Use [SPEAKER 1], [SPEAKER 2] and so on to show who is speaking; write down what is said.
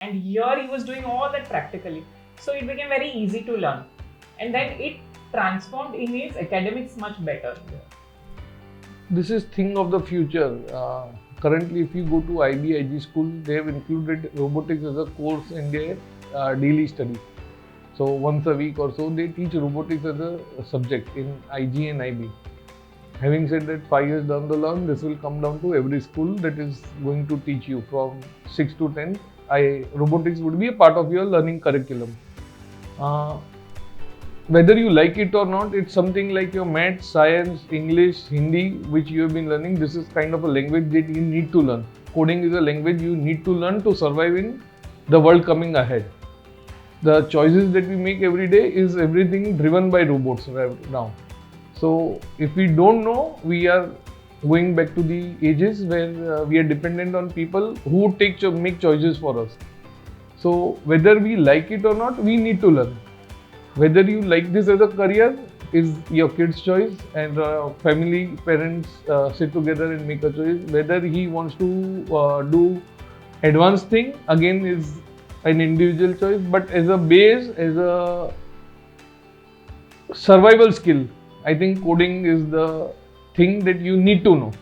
[SPEAKER 1] and here he was doing all that practically. So it became very easy to learn, and then it transformed in his academics much better.
[SPEAKER 2] This is thing of the future. Currently, if you go to IB school, they have included robotics as a course in their daily study. So once a week or so, they teach robotics as a subject in IG and IB. Having said that, 5 years down the line, this will come down to every school that is going to teach you from 6 to 10. Robotics would be a part of your learning curriculum. Whether you like it or not, it's something like your maths, science, English, Hindi, which you have been learning. This is kind of a language that you need to learn. Coding is a language you need to learn to survive in the world coming ahead. The choices that we make every day is everything driven by robots right now. So if we don't know, we are going back to the ages where we are dependent on people who make choices for us. So whether we like it or not, we need to learn. Whether you like this as a career is your kid's choice, and parents sit together and make a choice. Whether he wants to do advanced thing, again, is an individual choice. But as a base, as a survival skill, I think coding is the thing that you need to know.